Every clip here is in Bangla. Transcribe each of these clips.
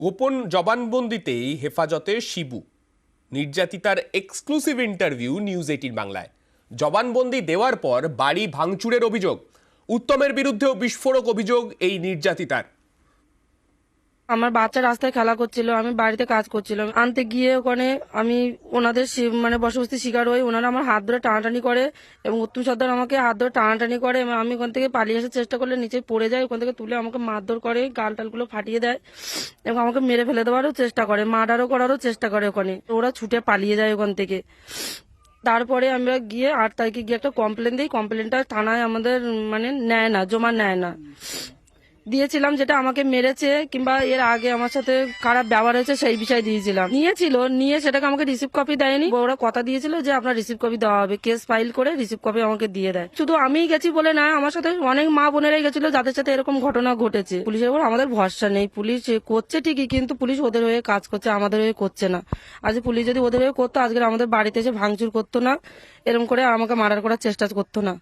গোপন জবানবন্দিতেই হেফাজতে শিবু, নির্যাতিতার এক্সক্লুসিভ ইন্টারভিউ নিউজ 18 বাংলায়। জবানবন্দি দেওয়ার পর বাড়ি ভাঙচুরের অভিযোগ, উত্তমের বিরুদ্ধেও বিস্ফোরক অভিযোগ এই নির্যাতিতার। আমার বাচ্চা রাস্তায় খেলা করছিল, আমি বাড়িতে কাজ করছিলাম, আনতে গিয়ে ওখানে আমি ওনাদের বসবস্তি শিকার হই। ওনারা আমার হাত ধরে টানাটানি করে এবং উত্তম সর্দার আমাকে হাত ধরে টানাটানি করে এবং আমি ওখান থেকে পালিয়ে আসার চেষ্টা করলে নিচে পড়ে যাই। ওখান থেকে তুলে আমাকে মারধর করে, গাল টালগুলো ফাটিয়ে দেয় এবং আমাকে মেরে ফেলে দেওয়ারও চেষ্টা করে, মার্ডারও করারও চেষ্টা করে। ওখানে ওরা ছুটে পালিয়ে যায় ওখান থেকে। তারপরে আমরা গিয়ে 8 তারিখে গিয়ে একটা কমপ্লেন দিই। কমপ্লেনটা থানায় আমাদের নেয় না, জমা নেয় না। দিয়েছিলাম যেটা আমাকে মেরেছে কিংবা এর আগে আমার সাথে খারাপ ব্যবহার হয়েছে সেই বিষয়ে দিয়েছিলাম। নিয়ে সেটাকে আমাকে রিসিভ কপি দেয়নি। ওরা কথা দিয়েছিল যে আপনার রিসিভ কপি দেওয়া হবে, কেস ফাইল করে রিসিভ কপি আমাকে দিয়ে দেয়। শুধু আমিই গেছি বলে না, আমার সাথে অনেক মা বোনেরাই গেছিল যাদের সাথে এরকম ঘটনা ঘটেছে। পুলিশের উপর আমাদের ভরসা নেই। পুলিশ করছে ঠিকই, কিন্তু পুলিশ ওদের হয়ে কাজ করছে, আমাদের হয়ে করছে না। আজ পুলিশ যদি ওদের হয়ে করতো, আজকে আমাদের বাড়িতে এসে ভাঙচুর করতো না, এরকম করে আমাকে মার্ডার করার চেষ্টা করতো না।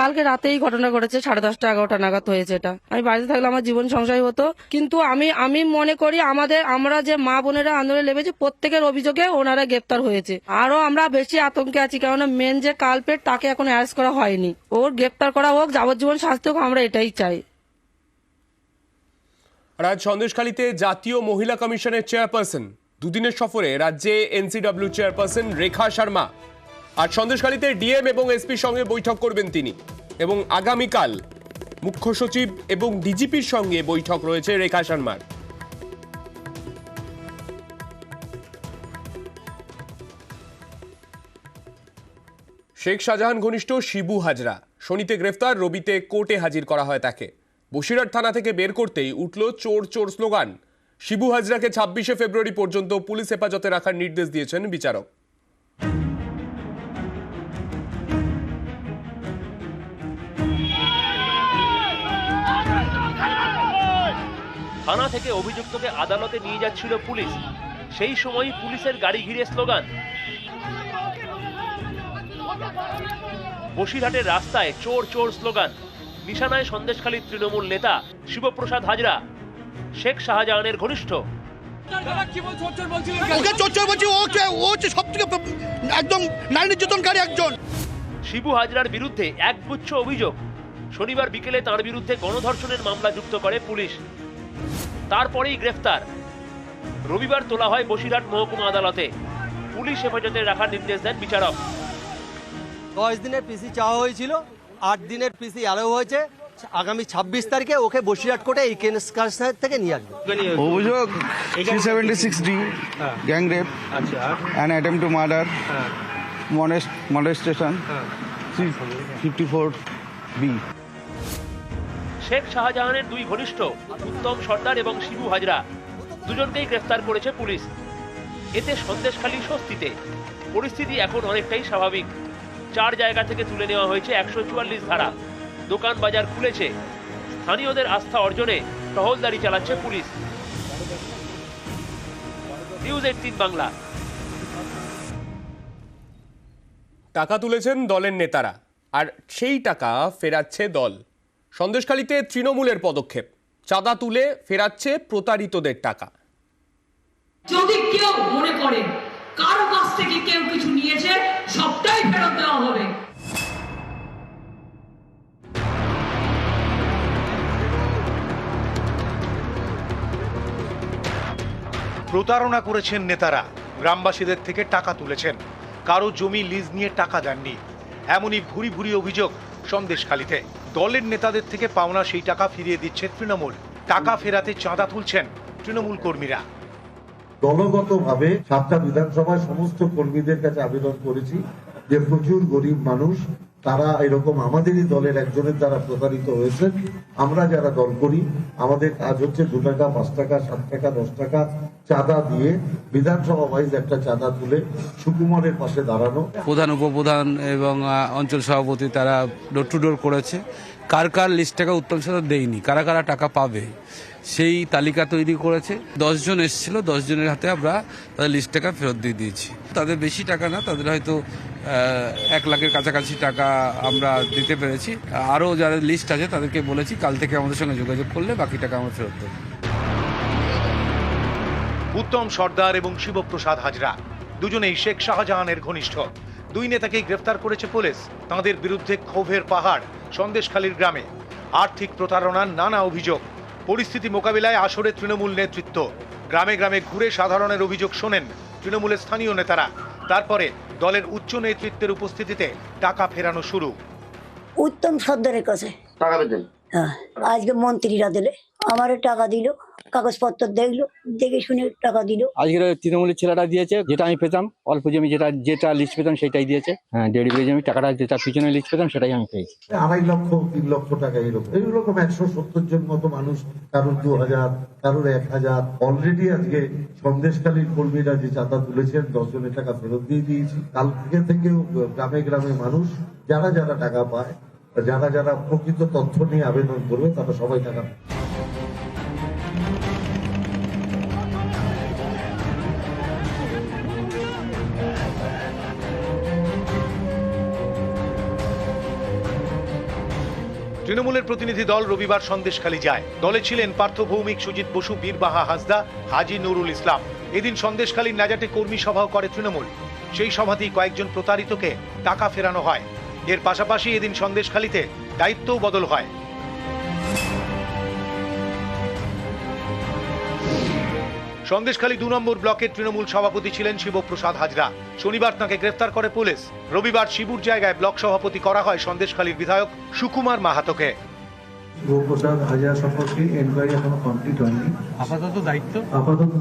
কালকে রাতেই ঘটনা ঘটেছে, 10:30 11টা নাগাদ হয়েছে। এটা আমি বাড়িতে থাকলে আমার জীবন সংশয় হতো। কিন্তু আমি মনে করি আমরা যে মা বোনেরা আন্দোলনে লেগেছি প্রত্যেকের অভিযোগে ওনারা গ্রেপ্তার হয়েছে। আরো আমরা বেশি আতঙ্কে আছি, কারণ মেন যে কালপেট তাকে এখন অ্যারেস্ট করা হয়নি। ওর গ্রেপ্তার করা হোক, যাবজ্জীবন শাস্তি হোক, আমরা এটাই চাই। আজ সন্দেশখালীতে জাতীয় মহিলা কমিশনের চেয়ারপারসন দুদিনের সফরে রাজ্যে এনসিডব্লিউ চেয়ারপারসন রেখা শর্মা। আজ সন্দেশখালীতে ডিএম এবং এসপির সঙ্গে বৈঠক করবেন তিনি, এবং আগামীকাল মুখ্য সচিব এবং ডিজিপির সঙ্গে বৈঠক রয়েছে রেখা শর্মার। শেখ শাহজাহান ঘনিষ্ঠ শিবু হাজরা শনিতে গ্রেফতার, রবিতে কোর্টে হাজির করা হয় তাকে। বসিরহাট থানা থেকে বের করতেই উঠল চোর চোর স্লোগান। শিবু হাজরাকে 26শে ফেব্রুয়ারি পর্যন্ত পুলিশ হেফাজতে রাখার নির্দেশ দিয়েছেন বিচারক। থানা থেকে অভিযুক্তকে আদালতে নিয়ে যাচ্ছিল পুলিশ, সেই সময় পুলিশের গাড়ি ঘিরে স্লোগান। বসিরহাটের রাস্তায় চোর চোর স্লোগান। নিশানায় সন্দেশখালীর তৃণমূল নেতা শিবপ্রসাদ হাজরা, শেখ শাহজাহানের ঘনিষ্ঠ। শিবু হাজরার বিরুদ্ধে একগুচ্ছ অভিযোগ। শনিবার বিকেলে তার বিরুদ্ধে গণধর্ষণের মামলা যুক্ত করে পুলিশ, তারপরেই গ্রেফতার। রবিবার তোলা হয় বসিরহাট মহকুমা আদালতে, পুলিশ হেফাজতে রাখার নির্দেশ দেন বিচারক। 10 দিনের পিসি চাওয়া হয়েছিল, 8 দিনের পিসি অ্যালাউ হয়েছে। আগামী 26 তারিখে ওকে বসিরহাট কোর্টে এই কেস থেকে নিয়ে আসবে। অভিযোগ 376D gang rape and attempt to murder, molestation 354B। Sheikh শাহজাহানের দুই ঘনিষ্ঠ উত্তম সর্দার এবং শিবু হাজরা দুজনকেই গ্রেফতার করেছে পুলিশ। এতে সন্দেশখালী স্বস্তিতে, পরিস্থিতি এখন অনেকটাই স্বাভাবিক। 4 জায়গা থেকে তুলে নেওয়া হয়েছে 144 ধারা, দোকান বাজার খুলেছে। স্থানীয়দের আস্থা অর্জনে টহলদারি চালাচ্ছে পুলিশ। নিউজ 18 বাংলা। টাকা তুলেছেন দলের নেতারা, আর সেই টাকা ফেরাচ্ছে দল। সন্দেশখালীতে তৃণমূলের পদক্ষেপ, চাঁদা তুলে ফেরাচ্ছে প্রতারিতদের টাকা। যদি কেউ মনে করে কারো কাছ থেকে কেউ কিছু নিয়েছে, সবটাই ফেরত দেওয়া হবে। প্রতারণা করেছেন নেতারা, গ্রামবাসীদের থেকে টাকা তুলেছেন, কারো জমি লিজ নিয়ে টাকা দেননি, এমনই ভুরি ভুরি অভিযোগ সন্দেশখালীতে। দলের নেতাদের থেকে পাওনা সেই টাকা ফিরিয়ে দিচ্ছে তৃণমূল। টাকা ফেরাতে চাঁদা তুলছেন তৃণমূল কর্মীরা। দলগতভাবে 7টা বিধানসভায় সমস্ত কর্মীদের কাছে আবেদন করেছি যে প্রচুর গরিব মানুষ, তারা এরকম আমাদেরই দলের একজনের দ্বারা প্রতারিত হয়েছে। আমরা যারা দল করি, আমাদের কাজ হচ্ছে 2 টাকা, 5 টাকা, 7 টাকা, 10 টাকা চাঁদা দিয়ে বিধানসভা ওয়াইজ একটা চাঁদা তুলে সুকুমারের পাশে দাঁড়ানো। প্রধান, উপপ্রধান এবং অঞ্চল সভাপতি তারা ডোর টু ডোর করেছে। কার কার লিস্ট টাকা উত্তম সরকার দেয়নি, কারা কারা টাকা পাবে সেই তালিকা তৈরি করেছে। 10 জন এসেছিল, 10 জনের হাতে আমরা তাদের লিস্ট টাকা ফেরত দিয়ে দিয়েছি। তাদের বেশি টাকা না, তাদের হয়তো 1 লাখের কাছাকাছি টাকা আমরা দিতে পেরেছি। আরও যাদের লিস্ট আছে তাদেরকে বলেছি কাল থেকে আমাদের সঙ্গে যোগাযোগ করলে বাকি টাকা আমরা ফেরত দেবো। উত্তম সর্দার এবং শিবপ্রসাদ হাজরা দুজনেই শেখ শাহজাহানের ঘনিষ্ঠ। দুই নেতাকেই গ্রেফতার করেছে পুলিশ। তাঁদের বিরুদ্ধে ক্ষোভের পাহাড় সন্দেশখালীর গ্রামে। আর্থিক প্রতারণার নানা অভিযোগ। পরিস্থিতি মোকাবিলায় আসরে তৃণমূল নেতৃত্ব। গ্রামে গ্রামে ঘুরে সাধারণের অভিযোগ শোনেন তৃণমূলের স্থানীয় নেতারা। তারপরে দলের উচ্চ নেতৃত্বের উপস্থিতিতে টাকা ফেরানো শুরু। উত্তম সর্দারের কাছে টাকা পেতেন? হ্যাঁ, আজকে মন্ত্রীরা দিলে আমারে টাকা দিল, কাগজপত্র দেখলো, দেখে শুনে টাকা দিল। আজকের তৃণমূলের ছেলেটা দিয়েছে, যেটা আমি পেতাম অল্প জমি, যেটা লিস্ট পেতাম সেটাই দিয়েছে। হ্যাঁ, 1.5 বিঘা জমি, টাকাটা যেটা পিছনে লিস্ট পেতাম সেটাই আমি পেয়েছি। 2.5 লক্ষ 3 লক্ষ টাকা এইরকম 170 জন মতো মানুষ, কারোর 2000, কারোর 1000। অলরেডি আজকে সন্দেশখালীর কর্মীরা যে চাঁদা তুলেছেন 10 জনের টাকা ফেরত দিয়ে দিয়েছি। কাল থেকেও গ্রামে গ্রামে মানুষ যারা যারা টাকা পায়, যারা যারা প্রকৃত তথ্য নিয়ে আবেদন করবে তারা সবাই টাকা পায়। তৃণমূলের প্রতিনিধি দল রবিবার সন্দেশখালী যায়। দলে ছিলেন পার্থ ভৌমিক, সুজিত বসু, বীরবাহা হাসদা, হাজি নুরুল ইসলাম। এদিন সন্দেশখালীর নাজাটে কর্মী সভাও করে তৃণমূল। সেই সভাতেই কয়েকজন প্রতারিতকে টাকা ফেরানো হয়। এর পাশাপাশি এদিন সন্দেশখালীতে দায়িত্বও বদল হয়। সন্দেশখালী 2 নম্বর ব্লকের তৃণমূল সভাপতি ছিলেন শিবপ্রসাদ হাজরা। শনিবার তাঁকে গ্রেফতার করে পুলিশ। রবিবার শিবুর জায়গায় ব্লক সভাপতি করা হয় সন্দেশখালীর বিধায়ক সুকুমার মাহাতোকে। শিবপ্রসাদ হাজরা সম্পর্কে এনকোয়ারি এখনো কমপ্লিট হয়নি। আপাতত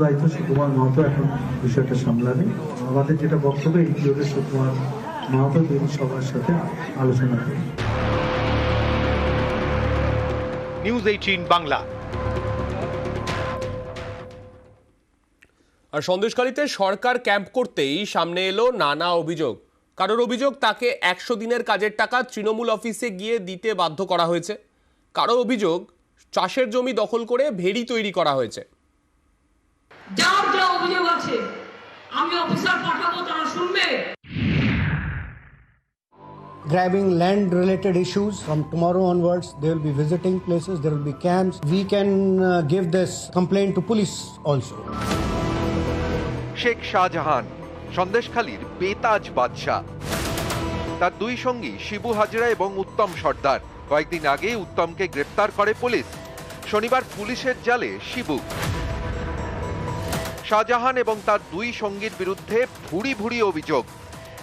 দায়িত্ব সুকুমার মাহাতো এখন বিষয়টা সামলাবে। আমাদের যেটা বক্তব্য এই সুকুমার মাহাতো সবার সাথে আলোচনা করবে। নিউজ 18 বাংলা। আর সন্দেশখালীতে সরকার ক্যাম্প করতেই সামনে এলো নানা অভিযোগ। কারোর অভিযোগ তাকে 100 দিনের কাজের টাকা তৃণমূল অফিসে গিয়ে দিতে বাধ্য করা হয়েছে। কারো অভিযোগ চাষের জমি দখল করে ভেড়ি তৈরি করা হয়েছে। যার যা অভিযোগ আছে আমি অফিসার পাঠাবো, তারা শুনবে। Grabbing land related issues from tomorrow onwards, they will be visiting places, there will be camps. We can give this complaint to police also. Sheikh Shahjahan সন্দেশখালীর বেতাজ বাদশাহ। তার দুই সঙ্গী শিবু হাজরা এবং উত্তম সর্দার। কয়েকদিন আগে উত্তমকে গ্রেফতার করে পুলিশ। শনিবার পুলিশের জালে শিবু। শাহজাহান এবং তার দুই সঙ্গীর বিরুদ্ধে ভুরি ভুরি অভিযোগ।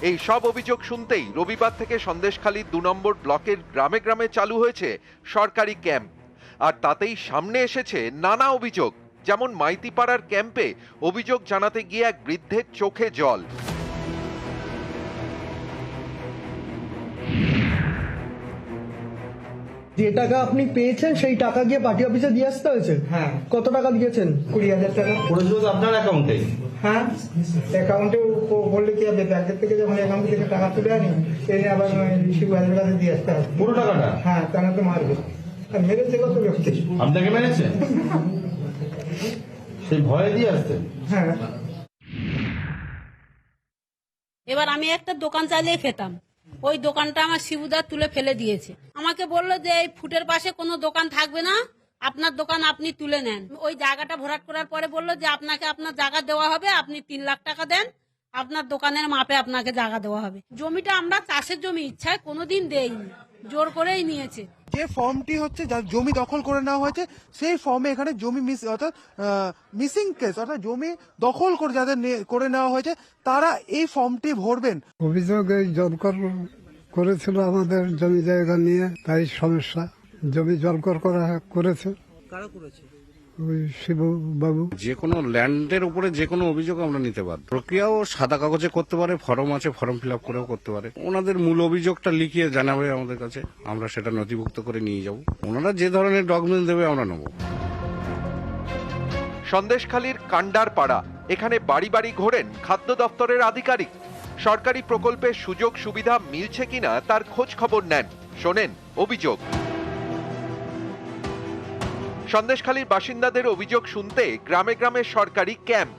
এই সব অভিযোগ শুনতেই রবিবার থেকে সন্দেশখালীর 2 নম্বর ব্লকের গ্রামে গ্রামে চালু হয়েছে সরকারি ক্যাম্প। আর তাতেই সামনে এসেছে নানা অভিযোগ। যেমন মাইতিপাড়ার ক্যাম্পে অভিযোগ জানাতে গিয়ে এক বৃদ্ধের চোখে জল। যে টাকা আপনি পেয়েছেন সেই টাকা গিয়ে পার্টি অফিসে দিয়ে আসতে হয়েছে। হ্যাঁ, কত টাকা দিয়েছেন? 20,000 টাকা পড়েছিল আপনার অ্যাকাউন্টে। হ্যাঁ, অ্যাকাউন্টে বললে কি হবে? ব্যাংকের থেকে যখন অ্যাকাউন্ট থেকে টাকা তুলে আনি, এনে আবার শিবুহাজের কাছে দিয়ে আসতে হবে পুরো টাকাটা। হ্যাঁ, টাকা তো মারবে। আর মেরেছে কত ব্যক্তি? আপনাকে মেরেছে? সেই ভয়ে দিয়ে আসতেন? হ্যাঁ। এবার আমি একটা দোকান চালিয়ে খেতাম, ওই দোকানটা আমার শিবুদা তুলে ফেলে দিয়েছে। আমাকে বললো যে এই ফুটের পাশে কোনো দোকান থাকবে না, আপনার দোকান আপনি তুলে নেন। ওই জায়গাটা ভরাট করার পরে বললো যে আপনাকে আপনার জায়গা দেওয়া হবে, আপনি 3 লাখ টাকা দেন, আপনার দোকানের মাপে আপনাকে জায়গা দেওয়া হবে। জমিটা আমরা চাষের জমি ইচ্ছায় কোনোদিন দেইনি, জোর করেই নিয়েছে। যে ফর্মটি হচ্ছে যার জমি দখল করে নেওয়া হয়েছে, সেই ফর্মে এখানে জমি মিসিং কেস অর্থাৎ জমি দখল করে যাদের করে নেওয়া হয়েছে তারা এই ফর্মটি ভরবেন। অভিযোগ এই জলকর করেছিল আমাদের জমি জায়গা নিয়ে, তাই সমস্যা। জমি জলকর করেছে। কারা করেছে? ওই শিবু বাবু। যে কোনো ল্যান্ডের উপরে যে কোনো অভিযোগ আমরা নিতে পারি। প্রক্রিয়াও সাদা কাগজে করতে পারে, ফর্ম আছে, ফর্ম ফিল আপ করেও করতে পারে। ওনাদের মূল অভিযোগটা লিখিয়ে জানাবে আমাদের কাছে, আমরা সেটা নথিভুক্ত করে নিয়ে যাব। ওনারা যে ধরনের ডকুমেন্ট দেবে আমরা নেব। সন্দেশখালীর কান্ডার পাড়া, এখানে বাড়ি বাড়ি ঘোরেন খাদ্য দপ্তরের আধিকারিক। সরকারি প্রকল্পের সুযোগ সুবিধা মিলছে কিনা তার খোঁজ খবর নেন, শোনেন অভিযোগ। সন্দেশখালীর বাসিন্দাদের অভিযোগ শুনতে গ্রামে গ্রামে সরকারি ক্যাম্প।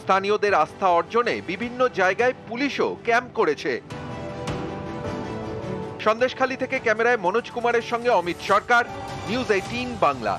স্থানীয়দের আস্থা অর্জনে বিভিন্ন জায়গায় পুলিশও ক্যাম্প করেছে। সন্দেশখালী থেকে ক্যামেরায় মনোজ কুমারের সঙ্গে অমিত সরকার, নিউজ 18 বাংলা।